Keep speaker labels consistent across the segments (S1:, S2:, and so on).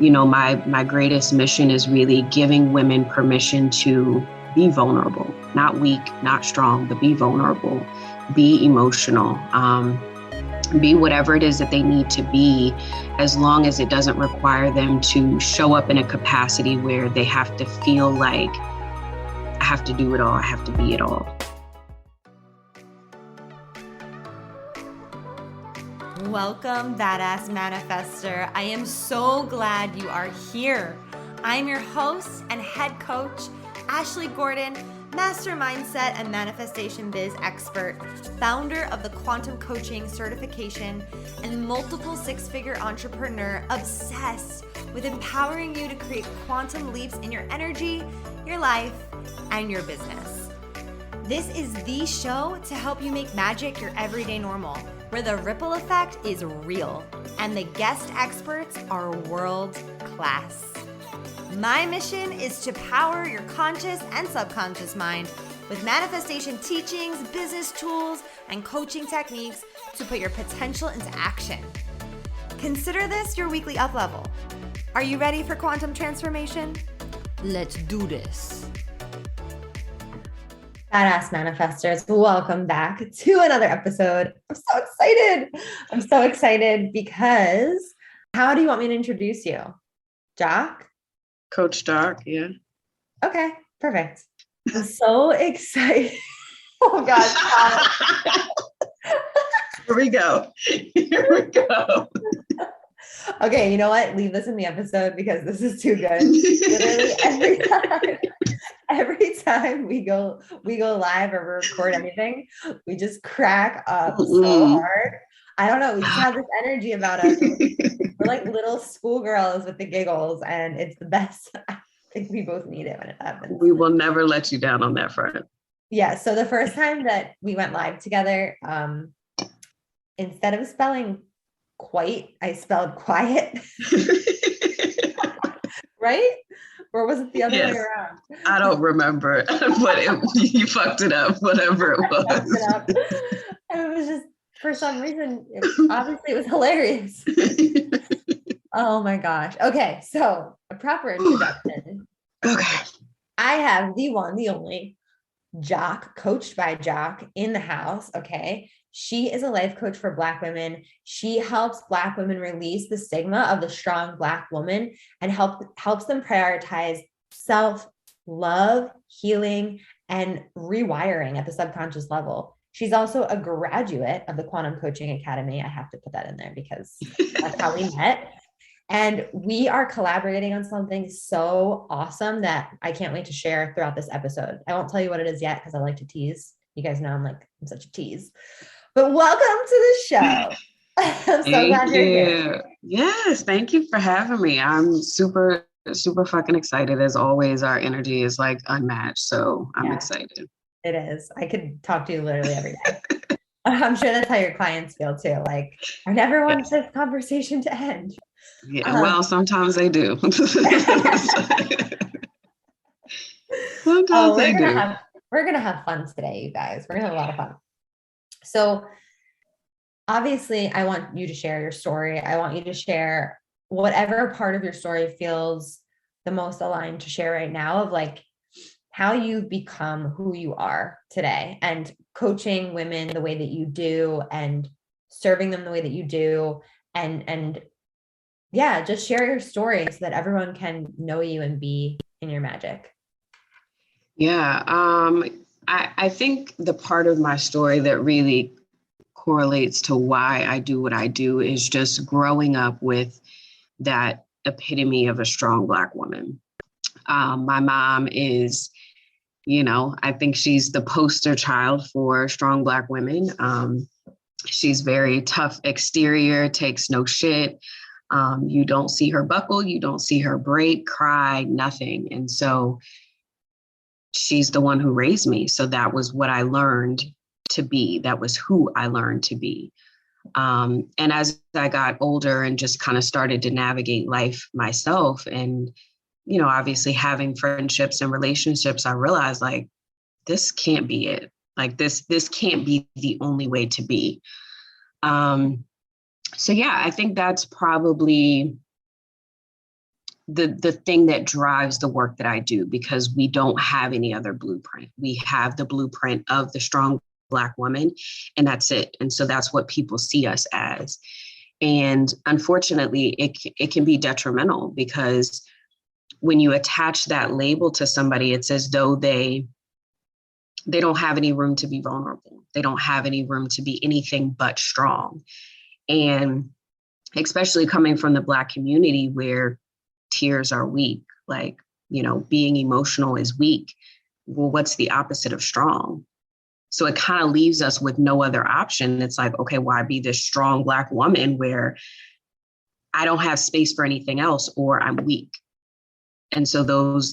S1: my greatest mission is really giving women permission to be vulnerable, not weak, not strong, but be vulnerable, be emotional, be whatever it is that they need to be, as long as it doesn't require them to show up in a capacity where they have to feel like, I have to do it all, I have to be it all.
S2: Welcome, Badass Manifester. I am so glad you are here. I'm your host and head coach, Ashley Gordon, master mindset and manifestation biz expert, founder of the quantum coaching certification, and multiple six-figure entrepreneur obsessed with empowering you to create quantum leaps in your energy, your life, and your business. This is the show to help you make magic your everyday normal, where the ripple effect is real and the guest experts are world class. My mission is to power your conscious and subconscious mind with manifestation teachings, business tools, and coaching techniques to put your potential into action. Consider this your weekly up level. Are you ready for quantum transformation? Let's do this. Badass Manifestors, welcome back to another episode. I'm so excited because how do you want me to introduce you? Joc?
S1: Coach Joc, yeah.
S2: Okay, perfect. I'm so excited. Oh gosh.
S1: Here we go.
S2: Okay, you know what? Leave this in the episode because this is too good. Literally every time we go live or record anything, we just crack up so hard. I don't know. We just have this energy about us. We're like little schoolgirls with the giggles, and it's the best. I think we both need it when it happens.
S1: We will never let you down on that front.
S2: Yeah. So the first time that we went live together, instead of spelling quite, I spelled quiet. Right? Or was it the other way around?
S1: I don't remember, but you fucked it up, whatever it was.
S2: And it was just, for some reason, obviously it was hilarious. Oh my gosh. Okay, so a proper introduction.
S1: Okay.
S2: I have the one, the only Joc, Coached by Joc, in the house. Okay. She is a life coach for Black women. She helps Black women release the stigma of the strong Black woman and helps them prioritize self-love, healing, and rewiring at the subconscious level. She's also a graduate of the Quantum Coaching Academy. I have to put that in there because that's how we met. And we are collaborating on something so awesome that I can't wait to share throughout this episode. I won't tell you what it is yet because I like to tease. You guys know I'm such a tease. But welcome to the show. I'm so glad you're here.
S1: Yes, thank you for having me. I'm super, super fucking excited. As always, our energy is like unmatched. So I'm excited.
S2: It is. I could talk to you literally every day. I'm sure that's how your clients feel too. Like, I never want this conversation to end.
S1: Yeah, well, sometimes they do. Sometimes they do.
S2: We're going to have fun today, you guys. We're going to have a lot of fun. So obviously, I want you to share your story. I want you to share whatever part of your story feels the most aligned to share right now, of like how you've become who you are today and coaching women the way that you do and serving them the way that you do. And yeah, just share your story so that everyone can know you and be in your magic.
S1: Yeah. I think the part of my story that really correlates to why I do what I do is just growing up with that epitome of a strong Black woman. My mom is, I think she's the poster child for strong Black women. She's very tough exterior, takes no shit. You don't see her buckle, you don't see her break, cry, nothing. And so she's the one who raised me. So that was what I learned to be. That was who I learned to be. And as I got older and just kind of started to navigate life myself and, obviously having friendships and relationships, I realized like, this can't be it. Like this can't be the only way to be. So yeah, I think that's probably the thing that drives the work that I do, because we don't have any other blueprint. We have the blueprint of the strong Black woman, and that's it. And so that's what people see us as. And unfortunately, it can be detrimental, because when you attach that label to somebody, it's as though they don't have any room to be vulnerable. They don't have any room to be anything but strong. And especially coming from the Black community, where tears are weak, like, being emotional is weak. Well, what's the opposite of strong? So it kind of leaves us with no other option. It's like, okay, why be this strong Black woman where I don't have space for anything else, or I'm weak? And so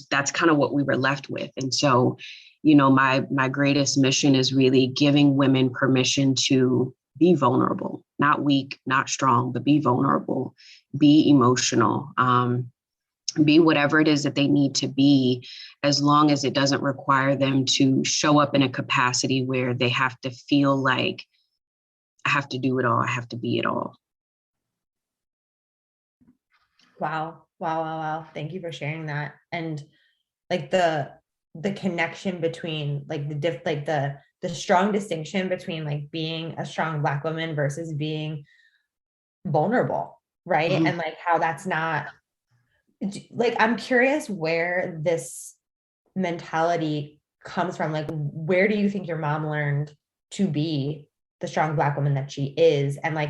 S1: that's kind of what we were left with. And so, my greatest mission is really giving women permission to be vulnerable, not weak, not strong, but be vulnerable, be emotional, be whatever it is that they need to be, as long as it doesn't require them to show up in a capacity where they have to feel like, I have to do it all, I have to be it all.
S2: Wow. Thank you for sharing that. And like the connection between the strong distinction between like being a strong Black woman versus being vulnerable, right?
S1: Mm-hmm.
S2: And like how that's not, like, I'm curious where this mentality comes from. Like, where do you think your mom learned to be the strong Black woman that she is? And like,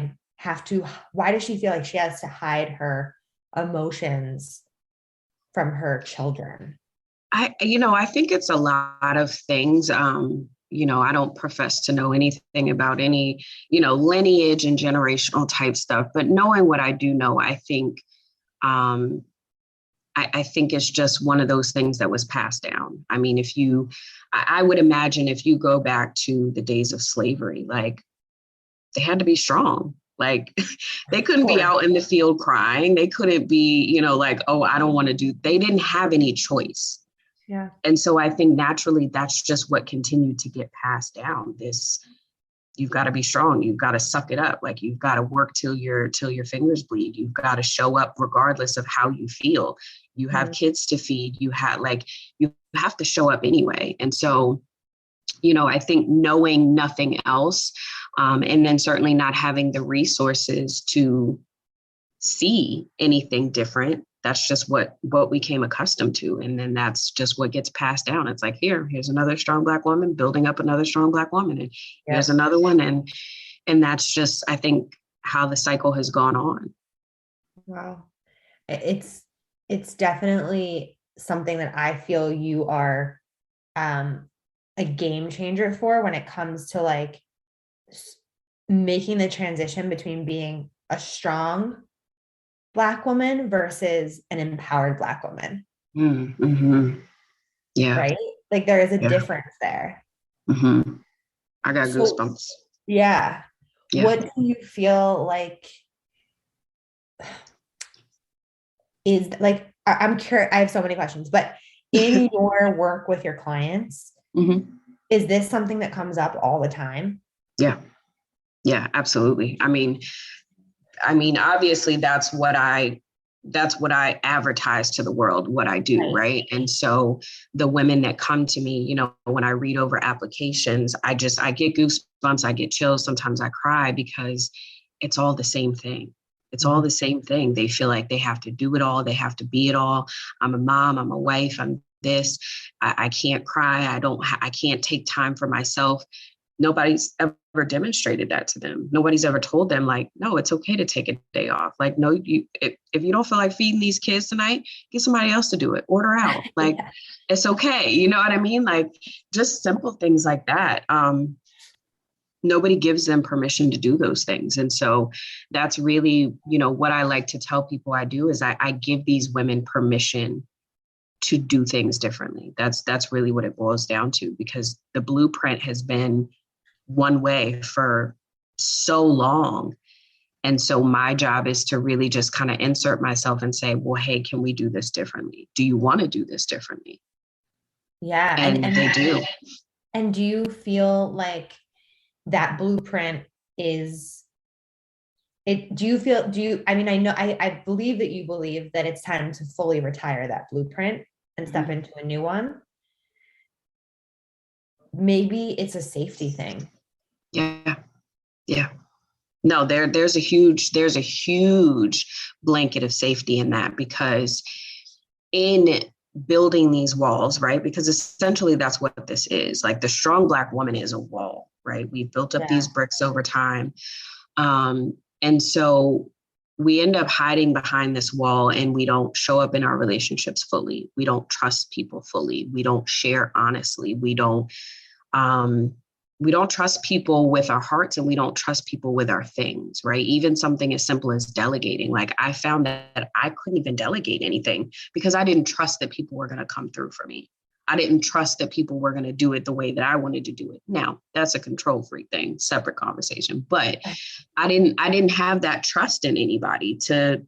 S2: why does she feel like she has to hide her emotions from her children?
S1: I think it's a lot of things. I don't profess to know anything about any, lineage and generational type stuff, but knowing what I do know, I think, I think it's just one of those things that was passed down. I mean, I would imagine if you go back to the days of slavery, like, they had to be strong. Like, they couldn't be out in the field crying. They couldn't be, like, oh, I don't want to do, they didn't have any choice.
S2: Yeah.
S1: And so I think naturally that's just what continued to get passed down. You've got to be strong. You've got to suck it up. Like, you've got to work till your fingers bleed. You've got to show up regardless of how you feel. You have kids to feed. You have to show up anyway. And so, I think knowing nothing else, and then certainly not having the resources to see anything different, that's just what we came accustomed to. And then that's just what gets passed down. It's like, here's another strong Black woman building up another strong Black woman. And here's another one. And that's just, I think, how the cycle has gone on.
S2: Wow. It's definitely something that I feel you are a game changer for, when it comes to like making the transition between being a strong Black woman versus an empowered Black woman.
S1: Mm-hmm. Yeah.
S2: Right? Like, there is a difference there.
S1: Mm-hmm. I got goosebumps.
S2: Yeah. What do you feel like is like, I'm curious, I have so many questions, but in your work with your clients, is this something that comes up all the time?
S1: Yeah, absolutely. I mean, obviously that's what I advertise to the world, what I do. Right. And so the women that come to me, when I read over applications, I get goosebumps, I get chills. Sometimes I cry, because it's all the same thing. It's all the same thing. They feel like they have to do it all. They have to be it all. I'm a mom, I'm a wife, I'm this. I can't cry. I can't take time for myself. Nobody's ever demonstrated that to them. Nobody's ever told them, like, no, it's okay to take a day off. Like, no, if you don't feel like feeding these kids tonight, get somebody else to do it. Order out. Like, It's okay. You know what I mean? Like, just simple things like that. Nobody gives them permission to do those things. And so that's really, what I like to tell people I do is I give these women permission to do things differently. That's really what it boils down to, because the blueprint has been one way for so long. And so my job is to really just kind of insert myself and say, well, hey, can we do this differently? Do you want to do this differently?
S2: Yeah.
S1: And they do.
S2: And do you feel like that blueprint is I mean, I know, I believe that you believe that it's time to fully retire that blueprint and step into a new one. Maybe it's a safety thing.
S1: Yeah. Yeah. No, there's a huge blanket of safety in that, because in building these walls, right? Because essentially that's what this is. Like, the strong Black woman is a wall, right? We've built up these bricks over time. And so we end up hiding behind this wall, and we don't show up in our relationships fully. We don't trust people fully. We don't share honestly. We don't trust people with our hearts, and we don't trust people with our things, right? Even something as simple as delegating. Like, I found that I couldn't even delegate anything because I didn't trust that people were going to come through for me. I didn't trust that people were going to do it the way that I wanted to do it. Now, that's a control freak thing, separate conversation, but I didn't have that trust in anybody to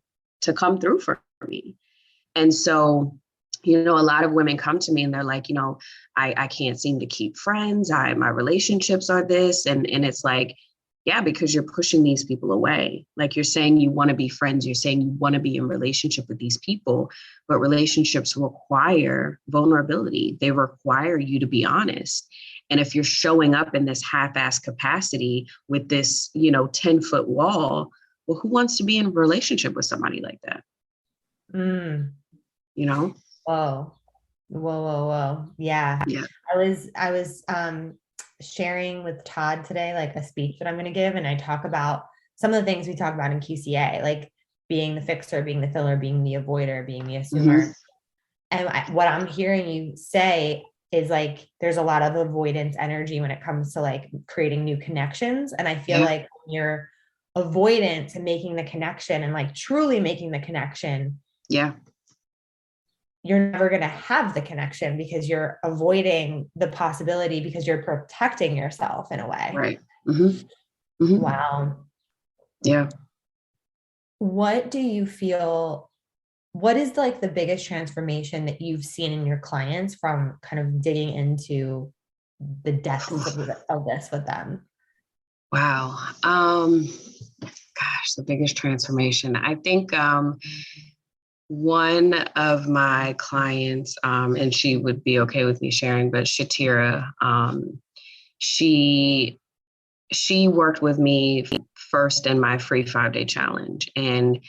S1: come through for me. And so, a lot of women come to me and they're like, I can't seem to keep friends. My relationships are this. And it's like, yeah, because you're pushing these people away. Like, you're saying you want to be friends. You're saying you want to be in relationship with these people, but relationships require vulnerability. They require you to be honest. And if you're showing up in this half-assed capacity with this, 10-foot wall, well, who wants to be in a relationship with somebody like that?
S2: Whoa. Yeah. I was sharing with Todd today, like a speech that I'm going to give. And I talk about some of the things we talk about in QCA, like being the fixer, being the filler, being the avoider, being the assumer. And what I'm hearing you say is like, there's a lot of avoidance energy when it comes to like creating new connections. And I feel like when you're avoidant to making the connection and like truly making the connection. Yeah. You're never going to have the connection because you're avoiding the possibility because you're protecting yourself in a way.
S1: Right.
S2: Wow.
S1: Yeah.
S2: What do you feel, what is like the biggest transformation that you've seen in your clients from kind of digging into the depths of this with them?
S1: Wow. Gosh, the biggest transformation. I think, one of my clients, and she would be okay with me sharing, but Shatira, she worked with me first in my free 5-day challenge. And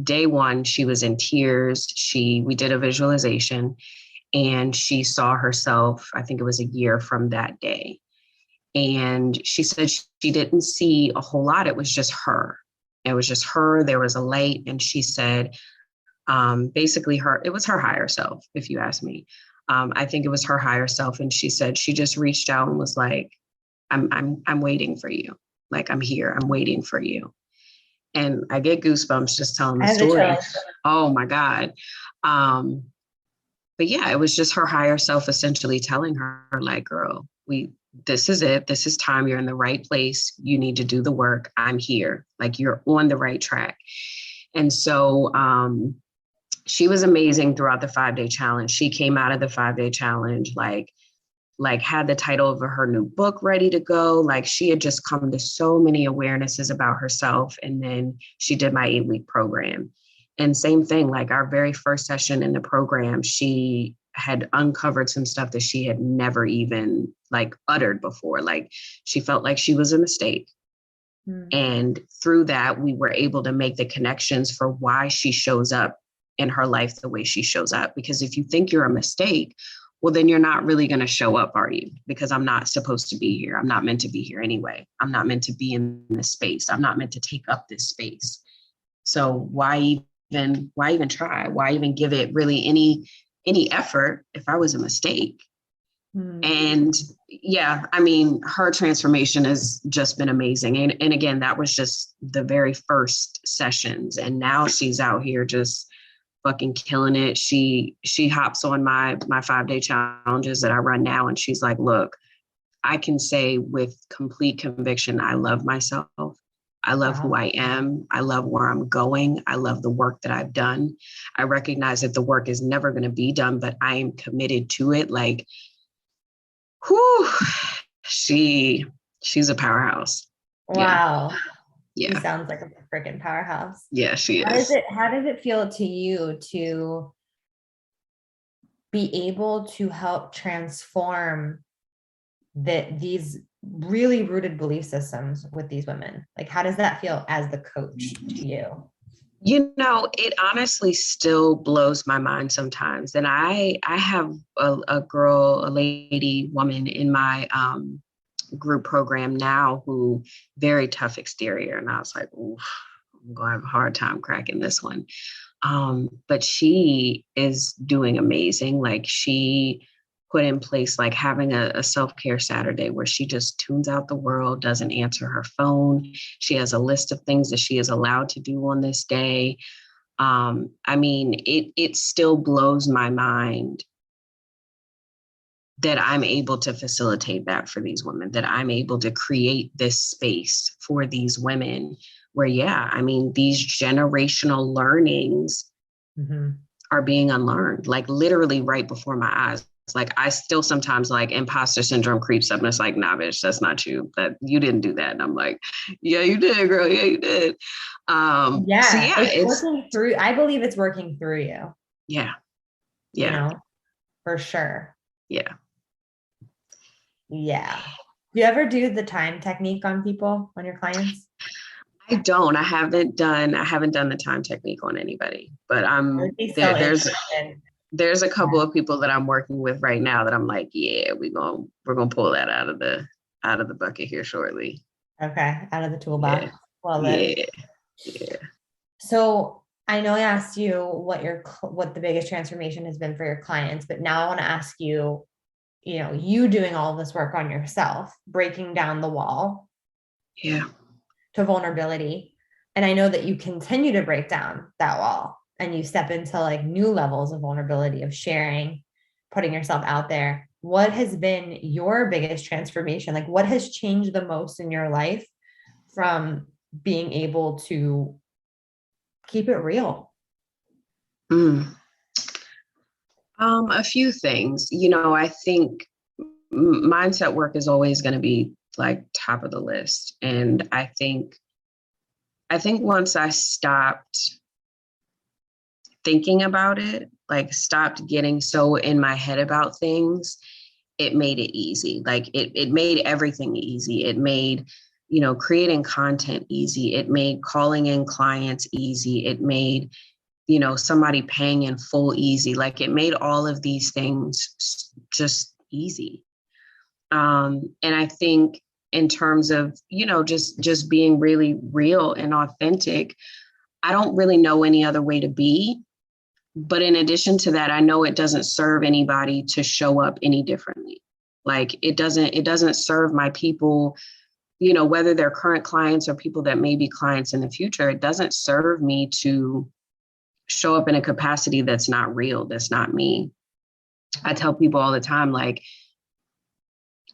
S1: day one, she was in tears. We did a visualization, and she saw herself, I think it was a year from that day. And she said she didn't see a whole lot. It was just her. It was just her. There was a light. And she said, basically it was her higher self, if you ask me. I think it was her higher self. And she said, she just reached out and was like, I'm waiting for you. Like, I'm here, I'm waiting for you. And I get goosebumps just telling the story. Oh my God. But yeah, it was just her higher self essentially telling her, like, girl, this is it. This is time. You're in the right place. You need to do the work. I'm here. Like, you're on the right track. And so, she was amazing throughout the 5-day challenge. She came out of the 5-day challenge, like had the title of her new book ready to go. Like, she had just come to so many awarenesses about herself. And then she did my 8-week program. And same thing, like our very first session in the program, she had uncovered some stuff that she had never even like uttered before. Like, she felt like she was a mistake. And through that, we were able to make the connections for why she shows up in her life the way she shows up. Because if you think you're a mistake, well, then you're not really going to show up, are you? Because I'm not supposed to be here. I'm not meant to be here anyway. I'm not meant to be in this space. I'm not meant to take up this space. So why even try? Why even give it really any effort if I was a mistake? And yeah, I mean, her transformation has just been amazing. And again, that was just the very first sessions. And now she's out here just fucking killing it. She hops on my 5-day challenges that I run now. And she's like, look, I can say with complete conviction, I love myself. I love who I am. I love where I'm going. I love the work that I've done. I recognize that the work is never going to be done, but I am committed to it. Like, whew, she's a powerhouse.
S2: Wow. She
S1: Yeah.
S2: sounds like a freaking powerhouse.
S1: Yeah, she
S2: How
S1: is.
S2: does it feel to you to be able to help transform these really rooted belief systems with these women? Like, how does that feel as the coach to you?
S1: It honestly still blows my mind sometimes. And I have a lady, woman in my group program now who very tough exterior. And I was like, oof, I'm going to have a hard time cracking this one. But she is doing amazing. Like she put in place like having a self-care Saturday where she just tunes out the world, doesn't answer her phone. She has a list of things that she is allowed to do on this day. I mean, it still blows my mind that I'm able to facilitate that for these women, that I'm able to create this space for these women where, yeah, I mean, these generational learnings are being unlearned, like literally right before my eyes. Like I still sometimes like imposter syndrome creeps up and it's like, nah, bitch, that's not you. That you didn't do that. And I'm like, yeah, you did, girl. Yeah, you did. So yeah,
S2: it's working through. I believe it's working through you.
S1: Yeah.
S2: You know, for sure.
S1: Yeah.
S2: Yeah. Do you ever do the time technique on people, on your clients?
S1: I don't. I haven't done the time technique on anybody, but there's a couple of people that I'm working with right now that I'm like, yeah, we're gonna pull that out of the bucket here shortly.
S2: Okay, out of the toolbox.
S1: Yeah.
S2: Love
S1: it. Yeah.
S2: So I know I asked you what the biggest transformation has been for your clients, but now I want to ask you, you doing all this work on yourself, breaking down the wall.
S1: Yeah.
S2: To vulnerability. And I know that you continue to break down that wall and you step into like new levels of vulnerability, of sharing, putting yourself out there. What has been your biggest transformation? Like what has changed the most in your life from being able to keep it real?
S1: A few things. I think mindset work is always going to be like top of the list. And I think once I stopped thinking about it, like stopped getting so in my head about things, it made it easy. Like it made everything easy. It made, creating content easy. It made calling in clients easy. It made, somebody paying in full easy. Like it made all of these things just easy. And I think in terms of, just being really real and authentic, I don't really know any other way to be. But in addition to that, I know it doesn't serve anybody to show up any differently. Like it doesn't serve my people, whether they're current clients or people that may be clients in the future, it doesn't serve me to show up in a capacity that's not real, that's not me. I tell people all the time, like,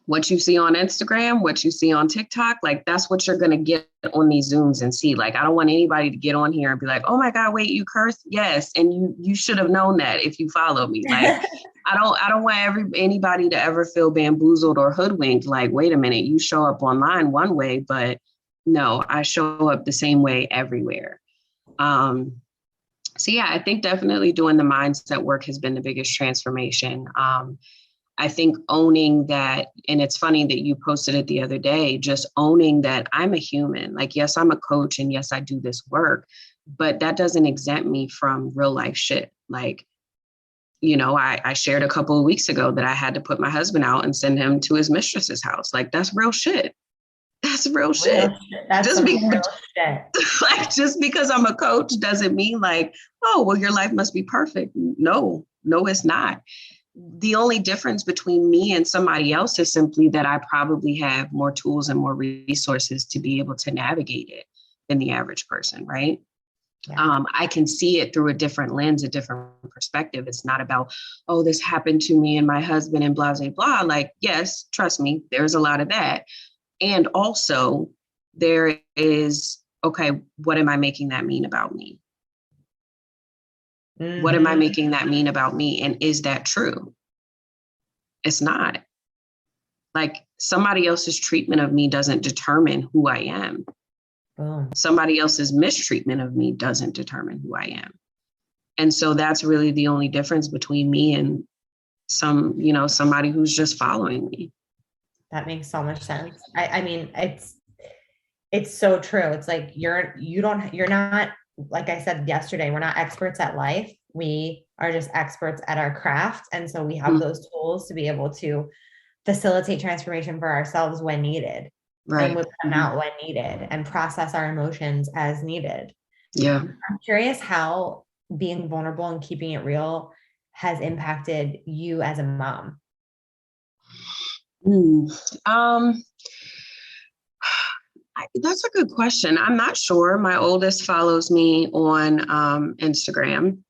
S1: what you see on Instagram, what you see on TikTok, like that's what you're going to get on these Zooms and see. Like, I don't want anybody to get on here and be like, oh my God, wait, you cursed? Yes. And you should have known that if you follow me. Like, I don't want anybody to ever feel bamboozled or hoodwinked. Like, wait a minute, you show up online one way, but no, I show up the same way everywhere. So yeah, I think definitely doing the mindset work has been the biggest transformation. I think owning that, and it's funny that you posted it the other day, just owning that I'm a human. Like, yes, I'm a coach and yes, I do this work, but that doesn't exempt me from real life shit. Like, I shared a couple of weeks ago that I had to put my husband out and send him to his mistress's house. Like, that's real shit. That's real shit.
S2: That's real shit.
S1: Like, just because I'm a coach doesn't mean like, oh, well, your life must be perfect. No, it's not. The only difference between me and somebody else is simply that I probably have more tools and more resources to be able to navigate it than the average person, right? Yeah. I can see it through a different lens, a different perspective. It's not about, oh, this happened to me and my husband and blah, blah, blah. Like, yes, trust me, there's a lot of that. And also there is, okay, what am I making that mean about me? Mm-hmm. What am I making that mean about me? And is that true? It's not. Like, somebody else's treatment of me doesn't determine who I am.
S2: Boom.
S1: Somebody else's mistreatment of me doesn't determine who I am. And so that's really the only difference between me and somebody who's just following me.
S2: That makes so much sense. I mean, it's so true. It's like you're not, like I said yesterday, we're not experts at life. We are just experts at our craft. And so we have those tools to be able to facilitate transformation for ourselves when needed.
S1: Right.
S2: And whip them out when needed and process our emotions as needed.
S1: Yeah.
S2: I'm curious how being vulnerable and keeping it real has impacted you as a mom.
S1: That's a good question. I'm not sure. My oldest follows me on Instagram.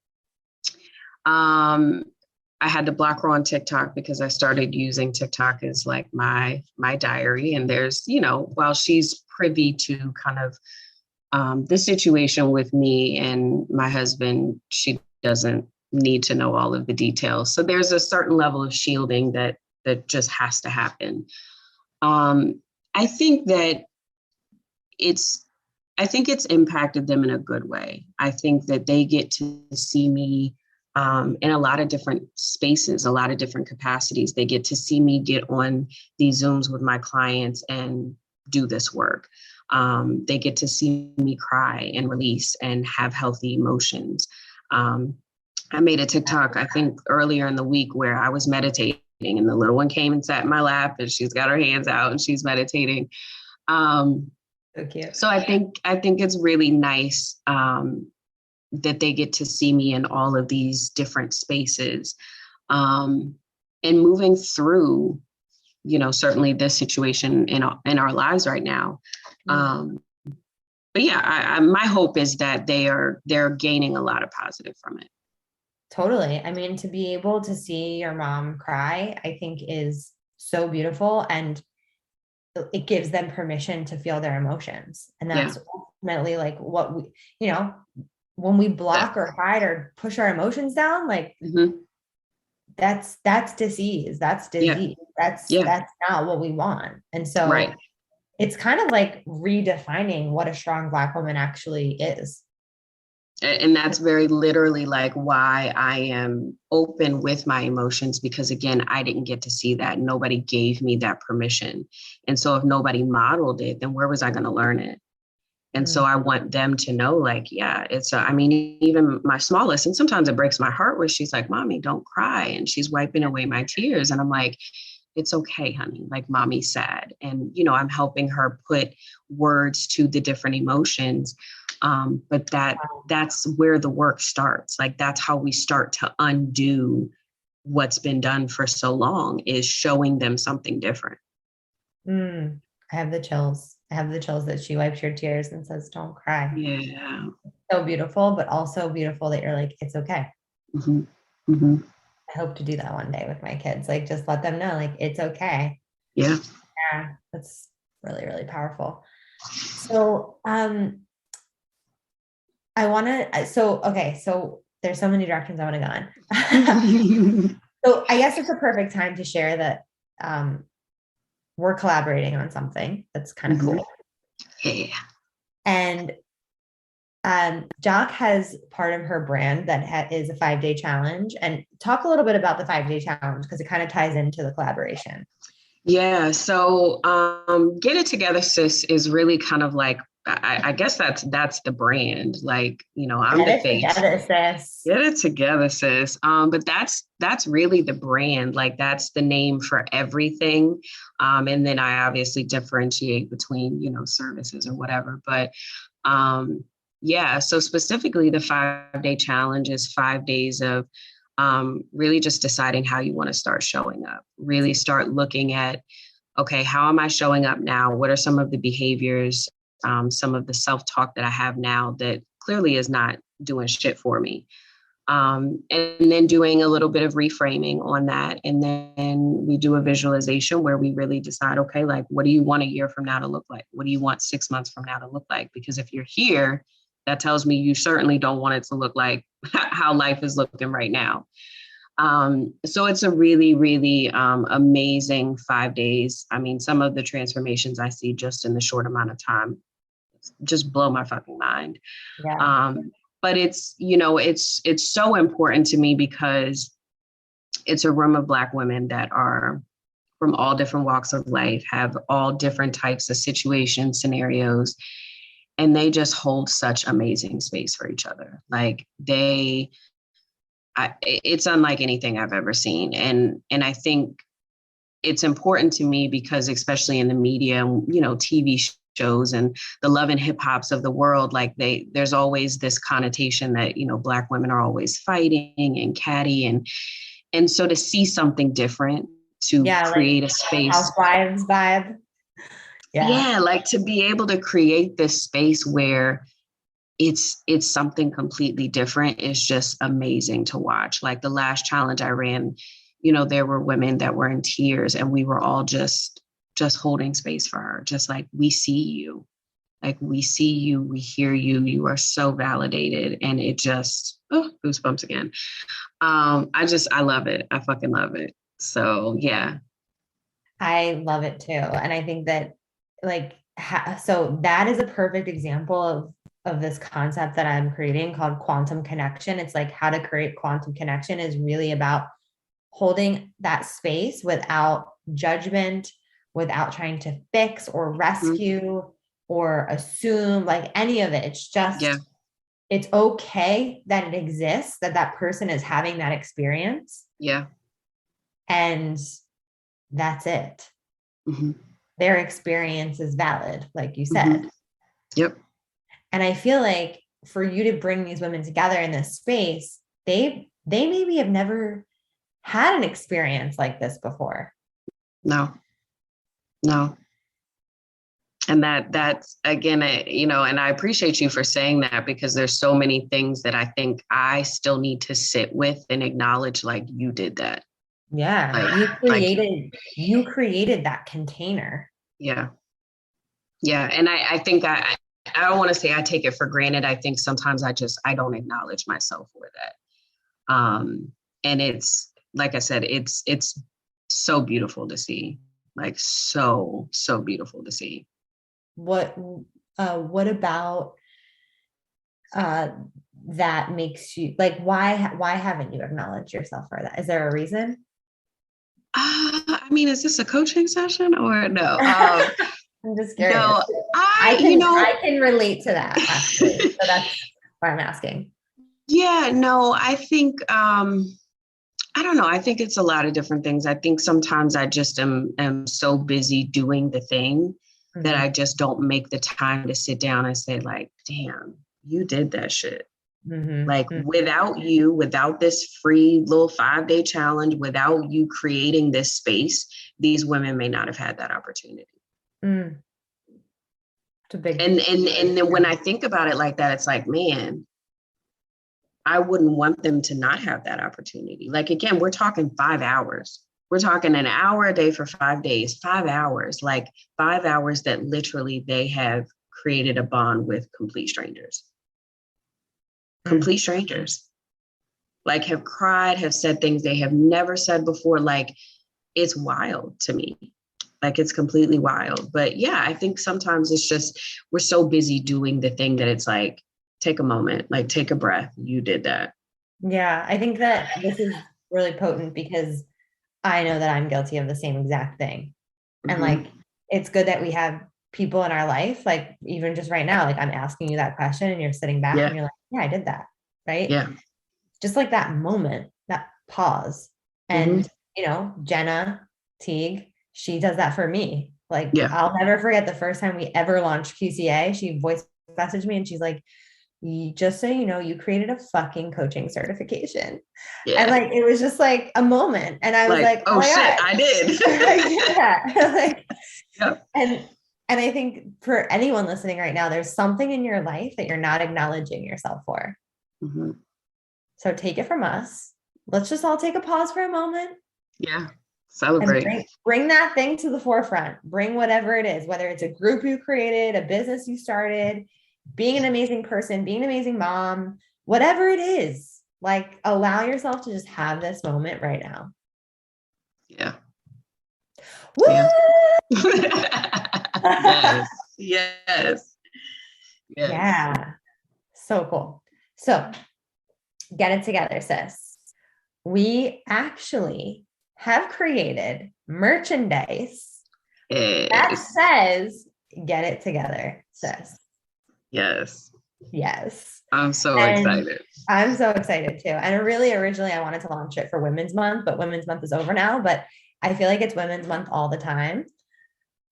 S1: I had to block her on TikTok because I started using TikTok as like my diary. And there's, while she's privy to kind of the situation with me and my husband, she doesn't need to know all of the details. So there's a certain level of shielding that just has to happen. I think it's impacted them in a good way. I think that they get to see me in a lot of different spaces, a lot of different capacities. They get to see me get on these Zooms with my clients and do this work. They get to see me cry and release and have healthy emotions. I made a TikTok, I think earlier in the week, where I was meditating and the little one came and sat in my lap and she's got her hands out and she's meditating.
S2: So cute.
S1: So I think it's really nice that they get to see me in all of these different spaces, and moving through, certainly this situation in our lives right now. But yeah, my hope is that they're gaining a lot of positive from it.
S2: Totally. I mean, to be able to see your mom cry, I think is so beautiful, and it gives them permission to feel their emotions. And that's ultimately like what we, when we block or hide or push our emotions down, like that's disease. That's disease. That's not what we want. And so it's kind of like redefining what a strong Black woman actually is.
S1: And that's very literally like why I am open with my emotions, because again, I didn't get to see that. Nobody gave me that permission. And so if nobody modeled it, then where was I going to learn it? And so I want them to know, like, even my smallest, and sometimes it breaks my heart where she's like, Mommy, don't cry. And she's wiping away my tears. And I'm like, it's okay, honey. Like, Mommy's sad. And, I'm helping her put words to the different emotions. But that's where the work starts. Like, that's how we start to undo what's been done for so long, is showing them something different.
S2: I have the chills. I have the chills that she wipes your tears and says, don't cry.
S1: Yeah.
S2: So beautiful, but also beautiful that you're like, it's okay. I hope to do that one day with my kids. Like, just let them know, like, it's okay.
S1: Yeah.
S2: Yeah. That's really, really powerful. So, so there's so many directions I want to go in. So I guess it's a perfect time to share that, we're collaborating on something that's kind of cool.
S1: Yeah.
S2: And Joc has part of her brand that is a 5-day challenge. And talk a little bit about the 5-day challenge, because it kind of ties into the collaboration.
S1: Yeah. So Get It Together, Sis is really kind of like, I guess that's the brand. Like, I'm the face.
S2: Get it together, sis.
S1: Get it together, sis. But that's really the brand. Like, that's the name for everything. And then I obviously differentiate between, services or whatever. But so specifically the 5-day challenge is 5 days of really just deciding how you want to start showing up. Really start looking at, okay, how am I showing up now? What are some of the behaviors, some of the self-talk that I have now that clearly is not doing shit for me? And then doing a little bit of reframing on that. And then we do a visualization where we really decide, okay, like, what do you want a year from now to look like? What do you want 6 months from now to look like? Because if you're here, that tells me you certainly don't want it to look like how life is looking right now. So it's a really, really amazing 5 days. I mean, some of the transformations I see just in the short amount of time, just blow my fucking mind.
S2: Yeah.
S1: But it's, it's so important to me because it's a room of Black women that are from all different walks of life, have all different types of situations, scenarios, and they just hold such amazing space for each other. Like it's unlike anything I've ever seen. And I think it's important to me because especially in the media, TV shows and the love and hip hops of the world, like there's always this connotation that, Black women are always fighting and catty. And so to see something different, to create
S2: like
S1: a space.
S2: Housewives vibe.
S1: Yeah, like to be able to create this space where it's something completely different is just amazing to watch. Like the last challenge I ran, there were women that were in tears and we were all just holding space for her. Just like, we see you, we hear you. You are so validated. And it just, goosebumps again. I love it. I fucking love it. So, yeah.
S2: I love it too. And I think that so that is a perfect example of this concept that I'm creating called quantum connection. It's like how to create quantum connection is really about holding that space without judgment, without trying to fix or rescue or assume like any of it. It's just, it's okay that it exists, that person is having that experience.
S1: Yeah.
S2: And that's it.
S1: Mm-hmm.
S2: Their experience is valid, like you said.
S1: Mm-hmm. Yep.
S2: And I feel like for you to bring these women together in this space, they maybe have never had an experience like this before. No.
S1: And that's again, and I appreciate you for saying that because there's so many things that I think I still need to sit with and acknowledge, like you did that.
S2: Yeah. You created that container.
S1: Yeah. Yeah. And I think I don't want to say I take it for granted. I think sometimes I don't acknowledge myself for that. And it's, like I said, it's so beautiful to see, like so beautiful to see.
S2: What about that makes you like, why haven't you acknowledged yourself for that? Is there a reason?
S1: I mean, is this a coaching session or no?
S2: I'm just curious.
S1: No,
S2: I can relate to that actually. So that's why I'm asking.
S1: Yeah, no, I think, I don't know. I think it's a lot of different things. I think sometimes I just am so busy doing the thing that I just don't make the time to sit down and say like, damn, you did that shit. Like without you, without this free little 5-day challenge, without you creating this space, these women may not have had that opportunity.
S2: It's a big
S1: and then when I think about it like that, it's like, man, I wouldn't want them to not have that opportunity. Like, again, we're talking 5 hours. We're talking an hour a day for 5 days, 5 hours, like 5 hours that literally they have created a bond with complete strangers. Complete strangers. Like have cried, have said things they have never said before. Like it's wild to me. Like it's completely wild. But yeah, I think sometimes it's just, we're so busy doing the thing that it's like, take a moment, like take a breath. You did that.
S2: Yeah, I think that this is really potent because I know that I'm guilty of the same exact thing. And like, it's good that we have people in our life, like even just right now, like I'm asking you that question and you're sitting back and you're like, yeah, I did that. Right.
S1: Yeah.
S2: Just like that moment, that pause. And, Jenna Teague, she does that for me. Like, I'll never forget the first time we ever launched QCA. She voice messaged me and she's like, just so you know, you created a fucking coaching certification. Yeah. And like, it was just like a moment. And I was like, oh shit, God.
S1: I did.
S2: And I think for anyone listening right now, there's something in your life that you're not acknowledging yourself for. So take it from us. Let's just all take a pause for a moment.
S1: Yeah. Celebrate.
S2: Bring that thing to the forefront. Bring whatever it is, whether it's a group you created, a business you started, being an amazing person, being an amazing mom, whatever it is, like allow yourself to just have this moment right now.
S1: Yeah.
S2: Woo!
S1: Yeah. Yes. Yes.
S2: Yeah. So cool. So get it together, sis. We actually have created merchandise that
S1: Yes.
S2: says, get it together, sis.
S1: Yes.
S2: Yes.
S1: I'm so
S2: And
S1: excited.
S2: I'm so excited too. And really, originally, I wanted to launch it for Women's Month, but Women's Month is over now. But I feel like it's Women's Month all the time.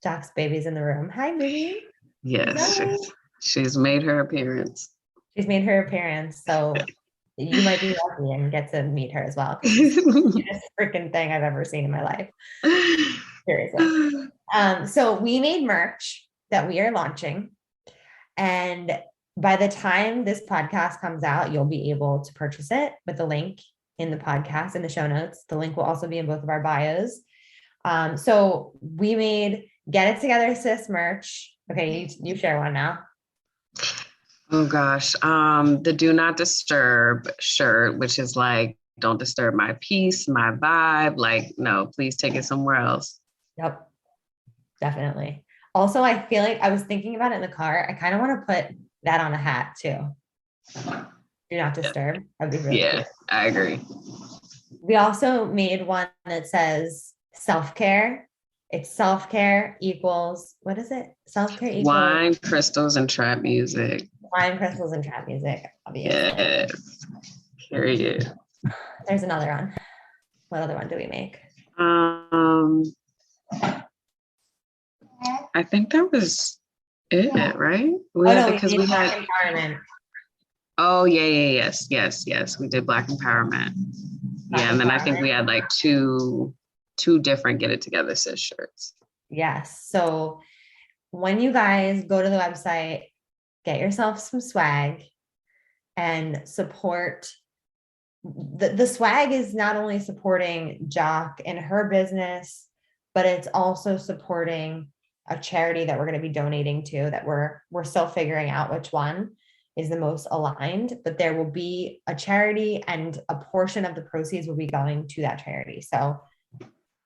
S2: Joc's baby's in the room. Hi, baby.
S1: Yes.
S2: Zoe.
S1: She's made her appearance.
S2: She's made her appearance. So you might be lucky and get to meet her as well, because she's the cutest freaking thing I've ever seen in my life. Seriously. So we made merch that we are launching. And by the time this podcast comes out, you'll be able to purchase it with the link in the podcast, in the show notes. The link will also be in both of our bios. So we made Get It Together Sis merch. Okay, you share one now.
S1: Oh gosh. The Do Not Disturb shirt, which is like, don't disturb my peace, my vibe. Like, no, please take it somewhere else.
S2: Yep, definitely. Also, I feel like I was thinking about it in the car. I kind of want to put that on a hat too. Do Not Disturb. That'd be really cute.
S1: I agree.
S2: We also made one that says self-care. It's self-care equals, what is it? Self-care equals
S1: Wine, crystals, and trap music.
S2: wine, crystals, and trap music, obviously.
S1: Yes. Period.
S2: There's another one. What other one do we make?
S1: I think that was it, right?
S2: We had empowerment.
S1: Oh yeah. Yes. We did Black empowerment. Yeah, and then I think we had like two different Get It Together Sis shirts. Yes.
S2: So when you guys go to the website, get yourself some swag and support. The swag is not only supporting Joc and her business, but it's also supporting a charity that we're going to be donating to, that we're still figuring out which one is the most aligned, but there will be a charity and a portion of the proceeds will be going to that charity. So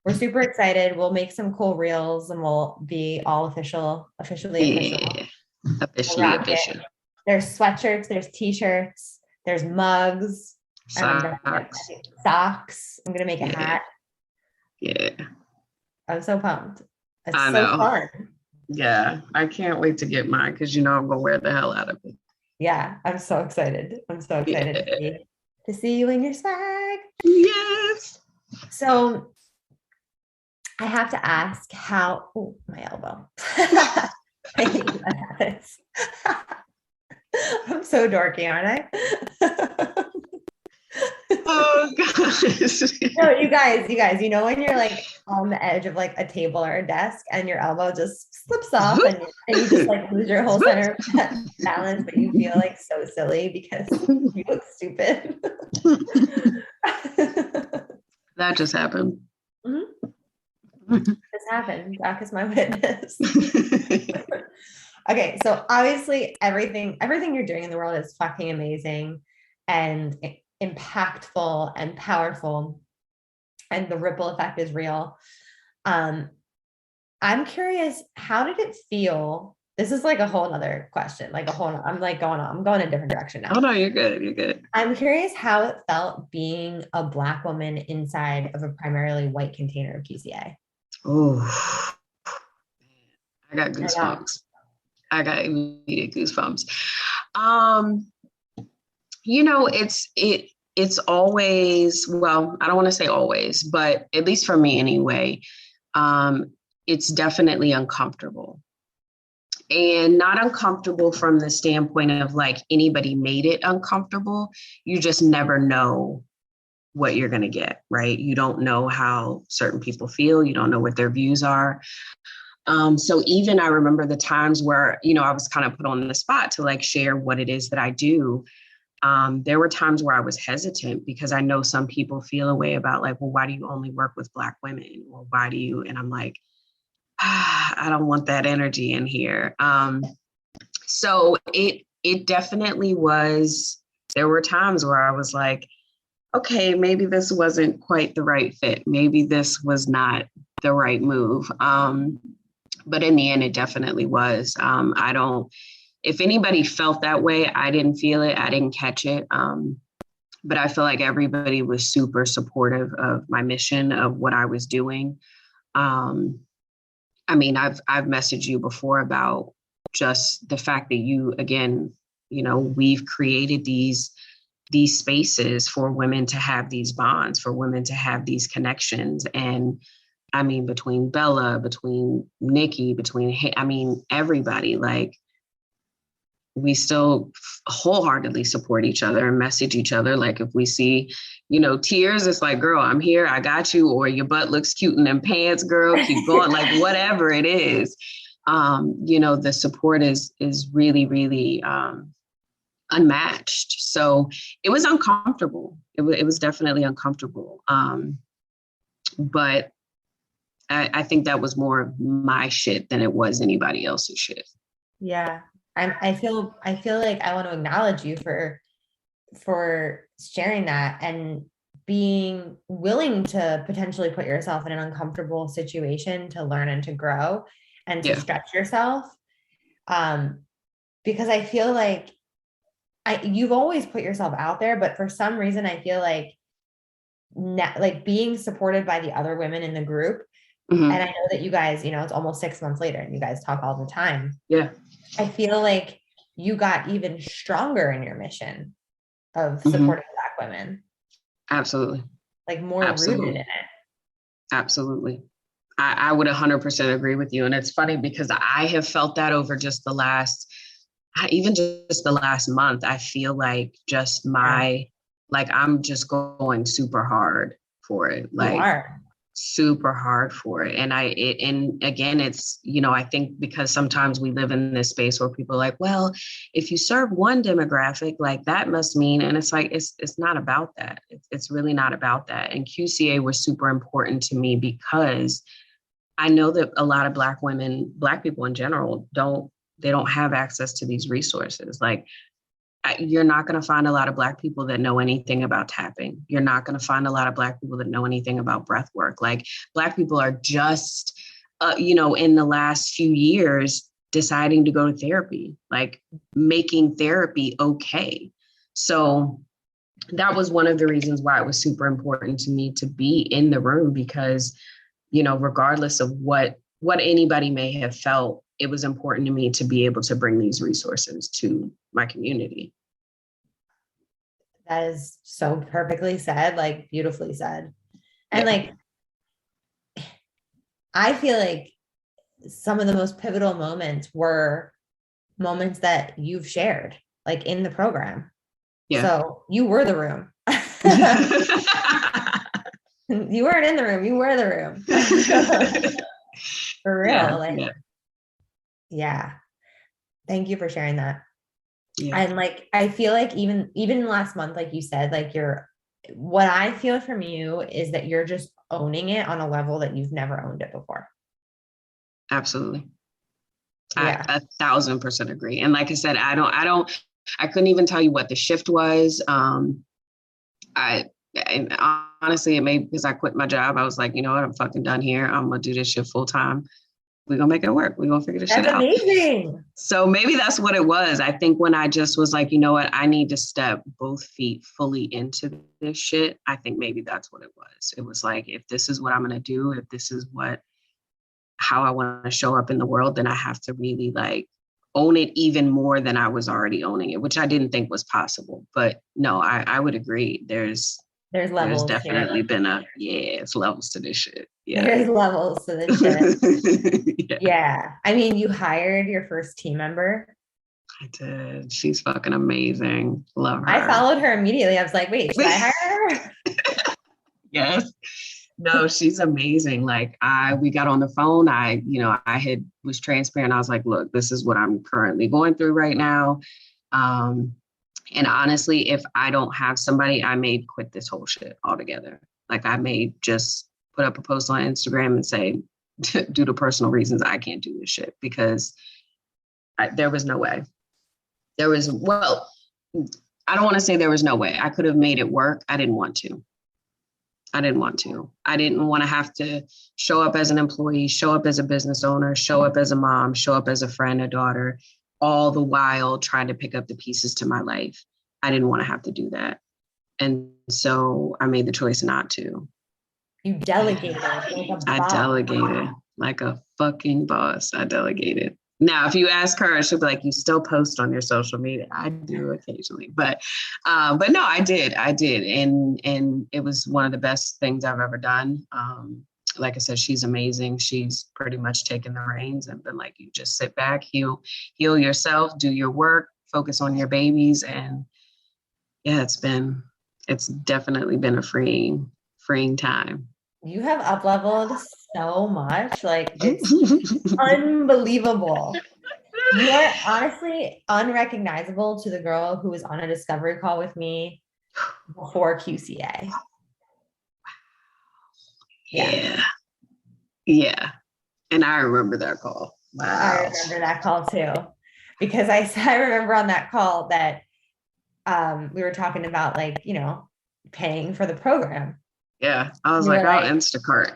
S2: we're super excited. We'll make some cool reels and we'll be all officially official.
S1: Official.
S2: There's sweatshirts, there's t-shirts, there's mugs, socks. I'm going to make a hat.
S1: Yeah.
S2: I'm so pumped.
S1: I know. Fun. Yeah. I can't wait to get mine because I'm going to wear the hell out of it.
S2: Yeah. I'm so excited. To see you in your swag.
S1: Yes.
S2: So I have to ask how, my elbow. I hate that happens. I'm so dorky, aren't I?
S1: Oh gosh.
S2: No, you guys, when you're like on the edge of like a table or a desk and your elbow just slips off and you just like lose your whole center of balance, but you feel like so silly because you look stupid.
S1: That just happened.
S2: Mm-hmm. This happened. Joc is my witness. Okay, so obviously everything you're doing in the world is fucking amazing and impactful and powerful, and the ripple effect is real. I'm curious, how did it feel? This is like a whole other question, I'm going a different direction now.
S1: Oh no, you're good.
S2: I'm curious how it felt being a Black woman inside of a primarily white container of PCA.
S1: Oh, I got goosebumps. I got immediate goosebumps. It's always, well, I don't want to say always, but at least for me anyway, it's definitely uncomfortable. And not uncomfortable from the standpoint of like anybody made it uncomfortable. You just never know what you're going to get, right? You don't know how certain people feel. You don't know what their views are. So even I remember the times where, I was kind of put on the spot to like share what it is that I do. There were times where I was hesitant because I know some people feel a way about like, well, why do you only work with Black women? Or why do you? And I'm like, I don't want that energy in here. So it definitely was, there were times where I was like, okay, maybe this wasn't quite the right fit. Maybe this was not the right move. But in the end, it definitely was. I don't if anybody felt that way, I didn't feel it. I didn't catch it. But I feel like everybody was super supportive of my mission, of what I was doing. I mean, I've messaged you before about just the fact that you, again, you know, we've created these spaces for women to have these bonds, for women to have these connections. And I mean, between Bella, between Nikki, I mean, everybody, like, we still wholeheartedly support each other and message each other. Like if we see, you know, tears, it's like, girl, I'm here, I got you. Or your butt looks cute in them pants, girl, keep going. Like whatever it is, you know, the support is really, really unmatched. So it was uncomfortable. It was definitely uncomfortable. But I think that was more of my shit than it was anybody else's shit.
S2: Yeah. I feel like I want to acknowledge you for sharing that and being willing to potentially put yourself in an uncomfortable situation to learn and to grow and to stretch yourself. Because I feel like you've always put yourself out there, but for some reason I feel like being supported by the other women in the group. Mm-hmm. And I know that you guys, you know, it's almost 6 months later and you guys talk all the time.
S1: Yeah.
S2: I feel like you got even stronger in your mission of supporting Black women.
S1: Absolutely.
S2: Like more rooted in it.
S1: Absolutely. I would 100% agree with you. And it's funny because I have felt that over just the last month. I feel like I'm just going super hard for it. Like, you are. Super hard for it. And and again, it's, you know, I think because sometimes we live in this space where people are like, well, if you serve one demographic, like that must mean, and it's like, it's not about that. It's really not about that. And QCA was super important to me because I know that a lot of Black women, Black people in general, don't have access to these resources. Like, you're not going to find a lot of Black people that know anything about tapping. You're not going to find a lot of Black people that know anything about breath work. Like Black people are just, you know, in the last few years, deciding to go to therapy, like making therapy okay. So that was one of the reasons why it was super important to me to be in the room, because, you know, regardless of what anybody may have felt, it was important to me to be able to bring these resources to my community.
S2: That is so perfectly said, like beautifully said. And like, I feel like some of the most pivotal moments were moments that you've shared, like in the program. Yeah. So you were the room. You weren't in the room, you were the room. For real. Yeah. Thank you for sharing that. Yeah. And like, I feel like even last month, like you said, like what I feel from you is that you're just owning it on a level that you've never owned it before.
S1: Absolutely. Yeah. I 1,000% agree. And like I said, I couldn't even tell you what the shift was. And honestly, it may because I quit my job. I was like, you know what, I'm fucking done here. I'm going to do this shit full time. We're going to make it work. We're going to figure this shit out. That's amazing. So maybe that's what it was. I think when I just was like, you know what, I need to step both feet fully into this shit. I think maybe that's what it was. It was like, if this is what I'm going to do, if this is how I want to show up in the world, then I have to really like own it even more than I was already owning it, which I didn't think was possible. But no, I would agree. There's levels. There's definitely been it's levels to this shit. Yeah. There's levels to this shit. Yeah. I mean, you hired your first team member. I did. She's fucking amazing. Love her. I followed her immediately. I was like, wait, should I hire her? Yes. No, she's amazing. Like we got on the phone. I was transparent. I was like, look, this is what I'm currently going through right now. And honestly, if I don't have somebody, I may quit this whole shit altogether. Like I may just put up a post on Instagram and say, due to personal reasons, I can't do this shit, because there was no way. I don't want to say there was no way. I could have made it work. I didn't want to. I didn't want to have to show up as an employee, show up as a business owner, show up as a mom, show up as a friend, a daughter, all the while trying to pick up the pieces to my life. I didn't want to have to do that. And so I made the choice not to.
S2: You delegated like a
S1: I
S2: boss.
S1: delegated like a fucking boss. I delegated. Now, if you ask her, she'll be like, you still post on your social media. I do occasionally, but no, I did. And it was one of the best things I've ever done. Like I said, she's amazing. She's pretty much taken the reins and been like, you just sit back, heal yourself, do your work, focus on your babies. And yeah, it's definitely been a freeing time.
S2: You have up-leveled so much. Like, it's unbelievable. You are honestly unrecognizable to the girl who was on a discovery call with me before QCA.
S1: Yeah. And I remember that call. Wow.
S2: I remember that call too, because I remember on that call that we were talking about, like, you know, paying for the program.
S1: Yeah. I was like, I'll Instacart.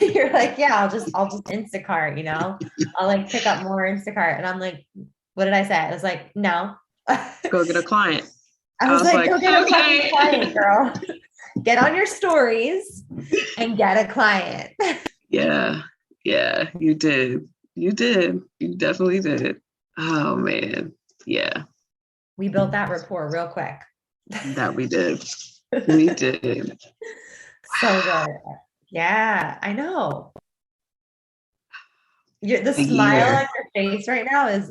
S2: You're like, yeah, I'll just Instacart, you know, I'll like pick up more Instacart. And I'm like, what did I say? I was like, no.
S1: Go get a client.
S2: I was like, go get a fucking client, girl. Get on your stories and get a client.
S1: Yeah, you did. You definitely did. Oh man. Yeah.
S2: We built that rapport real quick.
S1: That we did. We did.
S2: So good. Yeah, I know. The smile on your face right now is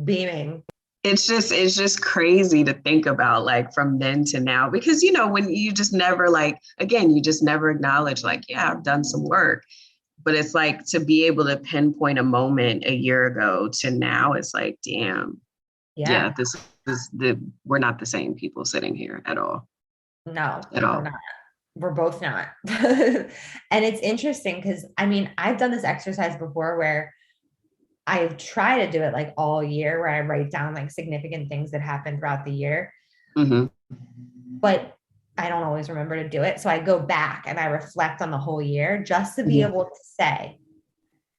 S2: beaming.
S1: It's just crazy to think about, like, from then to now, because, you know, when you just never, like, again, you just never acknowledge, like, yeah, I've done some work, but it's like to be able to pinpoint a moment a year ago to now, it's like, damn, yeah, this is we're not the same people sitting here at all.
S2: No,
S1: at all.
S2: We're not. We're both not. And it's interesting because, I mean, I've done this exercise before where I've tried to do it like all year, where I write down like significant things that happened throughout the year, but I don't always remember to do it. So I go back and I reflect on the whole year just to be able to say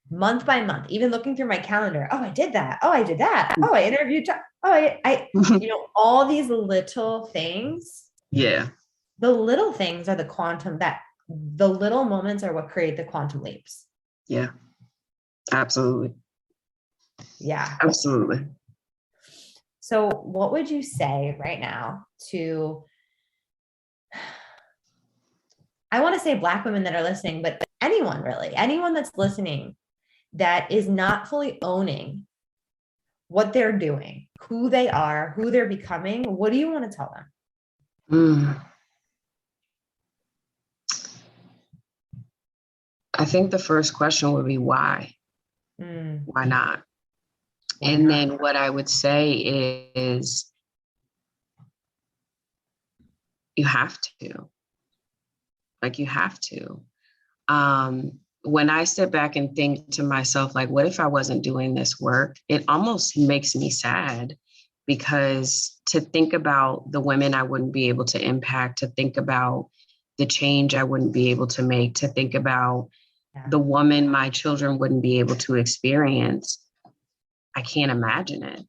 S2: month by month, even looking through my calendar, oh, I did that. Oh, I did that. Oh, I interviewed. I you know, all these little things.
S1: Yeah.
S2: The little things are the little moments are what create the quantum leaps.
S1: Yeah, absolutely.
S2: Yeah.
S1: Absolutely.
S2: So what would you say right now to, I want to say Black women that are listening, but anyone that's listening that is not fully owning what they're doing, who they are, who they're becoming? What do you want to tell them?
S1: I think the first question would be why? Why not? And then what I would say is you have to. Like, you have to. When I sit back and think to myself, like, what if I wasn't doing this work? It almost makes me sad, because to think about the women I wouldn't be able to impact, to think about the change I wouldn't be able to make, to think about the woman my children wouldn't be able to experience, I can't imagine it.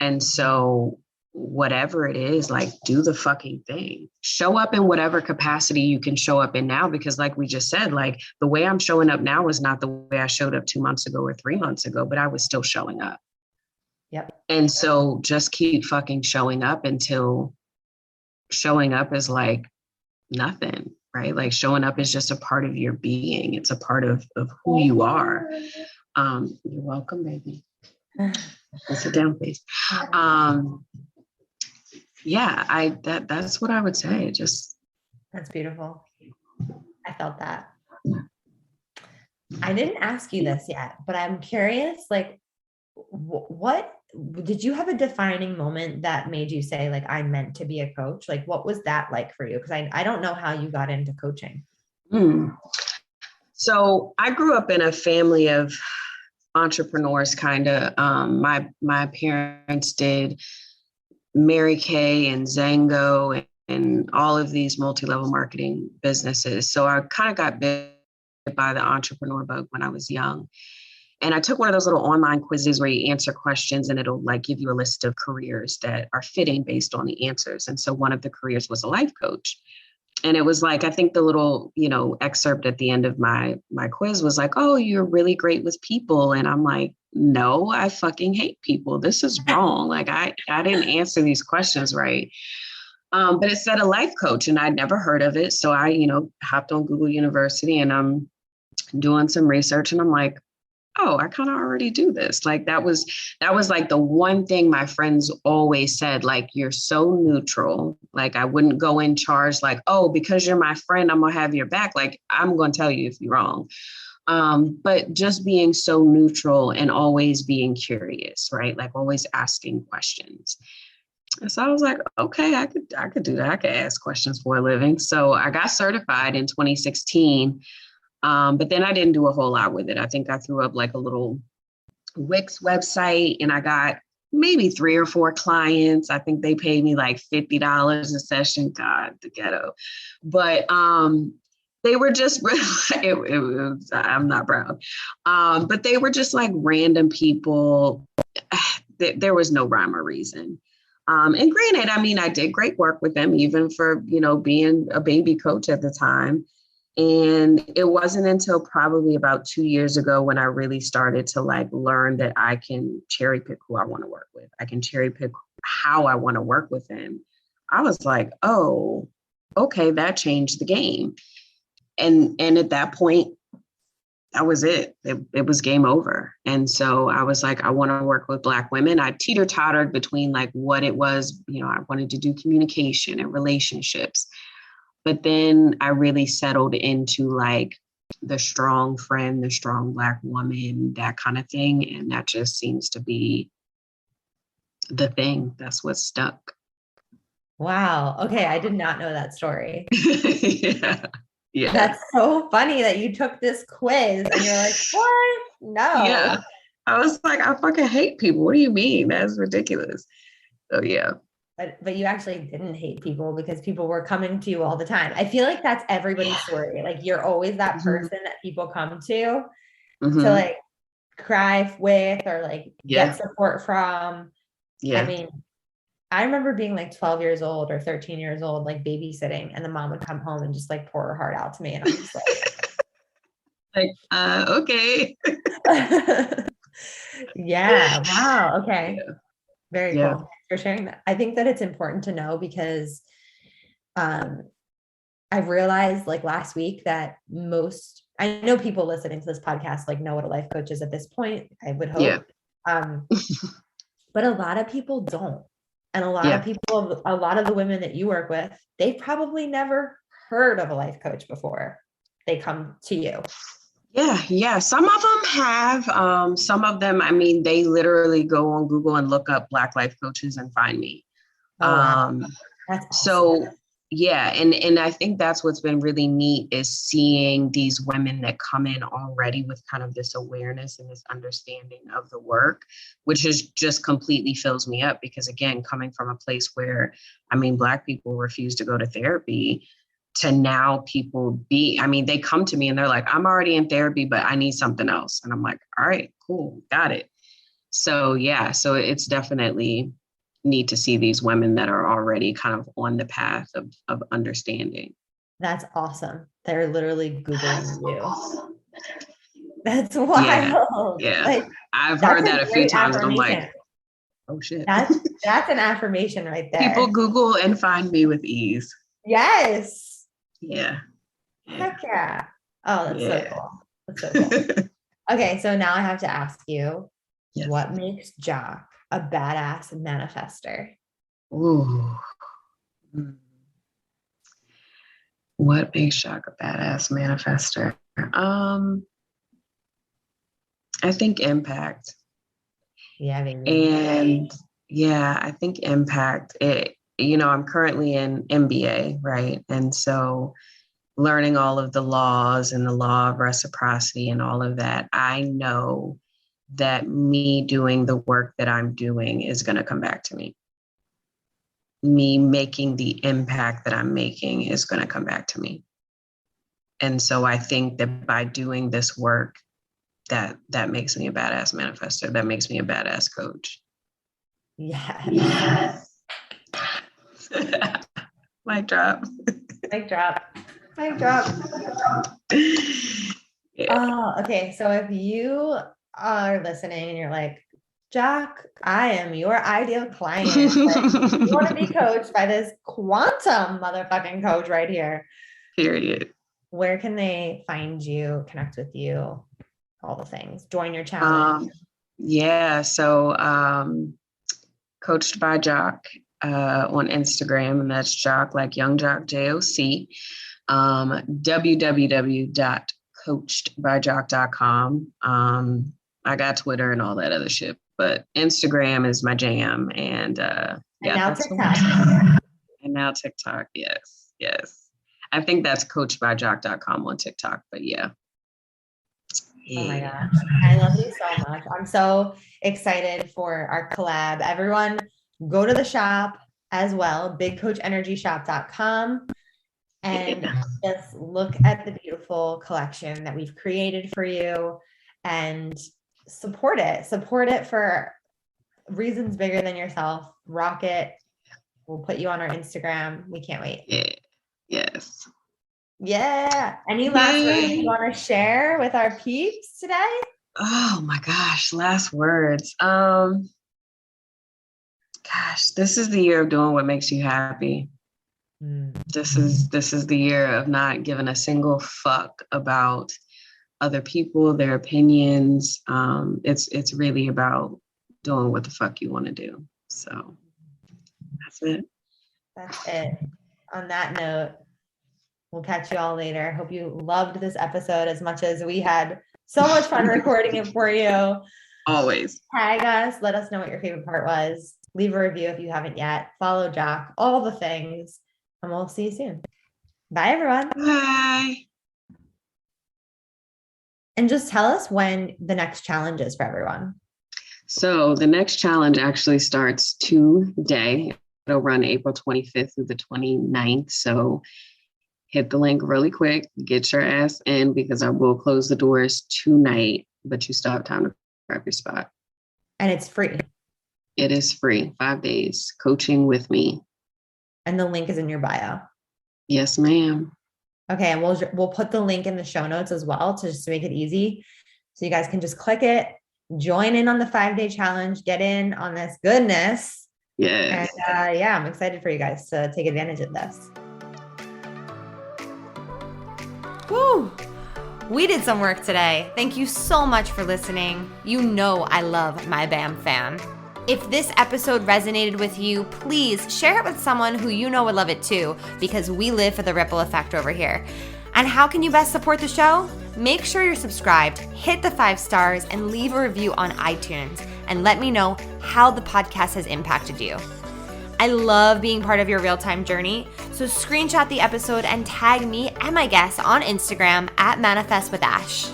S1: And so whatever it is, like, do the fucking thing. Show up in whatever capacity you can show up in now, because like we just said, like, the way I'm showing up now is not the way I showed up 2 months ago or 3 months ago, but I was still showing up.
S2: Yep.
S1: And so just keep fucking showing up until showing up is like nothing, right? Like, showing up is just a part of your being. It's a part of who you are. You're welcome, baby. Sit down, please. Yeah, that's what I would say. Just,
S2: that's beautiful. I felt that. I didn't ask you this yet, but I'm curious, like, what did you have a defining moment that made you say, like, I'm meant to be a coach? Like, what was that like for you? Because I don't know how you got into coaching.
S1: So I grew up in a family of entrepreneurs, kind of. My parents did Mary Kay and Zango and all of these multi-level marketing businesses. So I kind of got bit by the entrepreneur bug when I was young. And I took one of those little online quizzes where you answer questions and it'll like give you a list of careers that are fitting based on the answers. And so one of the careers was a life coach. And it was like, I think the little, excerpt at the end of my quiz was like, oh, you're really great with people. And I'm like, no, I fucking hate people. This is wrong. Like I didn't answer these questions right. But it said a life coach and I'd never heard of it. So I, hopped on Google University and I'm doing some research and I'm like, oh, I kind of already do this. Like that was like the one thing my friends always said, like, you're so neutral. Like I wouldn't go in charge like, oh, because you're my friend, I'm gonna have your back. Like I'm gonna tell you if you're wrong. But just being so neutral and always being curious, right? Like always asking questions. And so I was like, okay, I could do that. I could ask questions for a living. So I got certified in 2016. But then I didn't do a whole lot with it. I think I threw up like a little Wix website and I got maybe 3 or 4 clients. I think they paid me like $50 a session. God, the ghetto. But they were just, I'm not proud. But they were just like random people. There was no rhyme or reason. And granted, I mean, I did great work with them, even for, being a baby coach at the time. And it wasn't until probably about 2 years ago when I really started to like learn that I can cherry pick who I want to work with. I can cherry pick how I want to work with them. I was like, oh, okay, that changed the game. And at that point, that was it. It was game over. And so I was like, I want to work with Black women. I teeter-tottered between like what it was, I wanted to do communication and relationships. But then I really settled into like the strong friend, the strong Black woman, that kind of thing. And that just seems to be the thing. That's what stuck.
S2: Wow. Okay. I did not know that story.
S1: Yeah. Yeah.
S2: That's so funny that you took this quiz and you're like, what? No.
S1: Yeah. I was like, I fucking hate people. What do you mean? That's ridiculous. So yeah.
S2: But you actually didn't hate people because people were coming to you all the time. I feel like that's everybody's story. Like you're always that person that people come to like cry with or like get support from. Yeah. I mean, I remember being like 12 years old or 13 years old, like babysitting, and the mom would come home and just like pour her heart out to me. And I'm just like,
S1: okay.
S2: Yeah. Wow. Okay. Yeah. Very cool.
S1: Yeah.
S2: Thanks for sharing that. I think that it's important to know because I've realized like last week that I know people listening to this podcast like know what a life coach is at this point, I would hope. Yeah. But a lot of people don't. And a lot of people, a lot of the women that you work with, they've probably never heard of a life coach before they come to you.
S1: Yeah. Some of them have. Some of them, I mean, they literally go on Google and look up Black life coaches and find me.
S2: Oh, wow. That's awesome.
S1: So yeah, and I think that's what's been really neat is seeing these women that come in already with kind of this awareness and this understanding of the work, which is just completely fills me up because again, coming from a place where, I mean, Black people refuse to go to therapy to now people they come to me and they're like, I'm already in therapy, but I need something else. And I'm like, all right, cool, got it. So yeah, so it's definitely need to see these women that are already kind of on the path of understanding.
S2: That's awesome. They're literally Googling you. That's wild.
S1: Yeah. Like, I've heard that a few times. I'm like, oh shit.
S2: That's an affirmation right there.
S1: People Google and find me with ease.
S2: Yes.
S1: Yeah.
S2: Heck yeah. Oh, that's so cool. That's so cool. Okay. So now I have to ask you, what makes Joc a badass manifester?
S1: Ooh. What makes Joc a badass manifester? I think impact.
S2: Yeah.
S1: And I think impact. I'm currently in MBA, right? And so learning all of the laws and the law of reciprocity and all of that, I know that me doing the work that I'm doing is going to come back to me. Me making the impact that I'm making is going to come back to me. And so I think that by doing this work, that makes me a badass manifestor. That makes me a badass coach.
S2: Yes.
S1: Mic drop.
S2: Mic drop. Mic drop.
S1: Yeah.
S2: Oh, okay. So if you are listening and you're like, Joc, I am your ideal client. Like, you want to be coached by this quantum motherfucking coach right here.
S1: Period.
S2: Where can they find you, connect with you, all the things? Join your challenge.
S1: So Coached by Joc on Instagram, and that's Joc like Young Joc, Joc. www.coachedbyjoc.com. I got Twitter and all that other shit, but Instagram is my jam. And
S2: and now TikTok.
S1: And now TikTok. Yes. I think that's coachedbyjoc.com on TikTok, but yeah.
S2: Oh my gosh. I love you so much. I'm so excited for our collab. Everyone go to the shop as well, bigcoachenergyshop.com, and just look at the beautiful collection that we've created for you and support it for reasons bigger than yourself. Rock it. We'll put you on our Instagram. We can't wait.
S1: Yes.
S2: Yeah. Any last words you want to share with our peeps today?
S1: Oh my gosh, last words. This is the year of doing what makes you happy. This is the year of not giving a single fuck about other people, their opinions. It's really about doing what the fuck you want to do. So that's it.
S2: That's it. On that note, we'll catch you all later. Hope you loved this episode as much as we had so much fun recording it for you.
S1: Always.
S2: Tag us. Let us know what your favorite part was. Leave a review if you haven't yet. Follow Joc, all the things. And we'll see you soon. Bye, everyone.
S1: Bye.
S2: And just tell us when the next challenge is for everyone.
S1: So the next challenge actually starts today. It'll run April 25th through the 29th. So hit the link really quick, get your ass in, because I will close the doors tonight, but you still have time to grab your spot.
S2: And it's free.
S1: It is free, 5 days, coaching with me.
S2: And the link is in your bio.
S1: Yes, ma'am.
S2: Okay, and we'll put the link in the show notes as well to just make it easy. So you guys can just click it, join in on the 5-day challenge, get in on this goodness.
S1: Yes.
S2: And I'm excited for you guys to take advantage of this. Woo! We did some work today. Thank you so much for listening. You know I love my BAM fam. If this episode resonated with you, please share it with someone who you know would love it too, because we live for the ripple effect over here. And how can you best support the show? Make sure you're subscribed, hit the 5 stars, and leave a review on iTunes, and let me know how the podcast has impacted you. I love being part of your real-time journey, so screenshot the episode and tag me and my guests on Instagram at manifestwithash.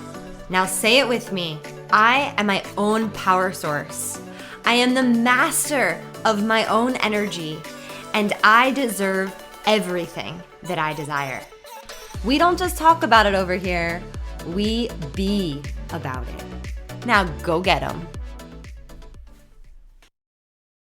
S2: Now say it with me. I am my own power source. I am the master of my own energy, and I deserve everything that I desire. We don't just talk about it over here, we be about it. Now go get 'em.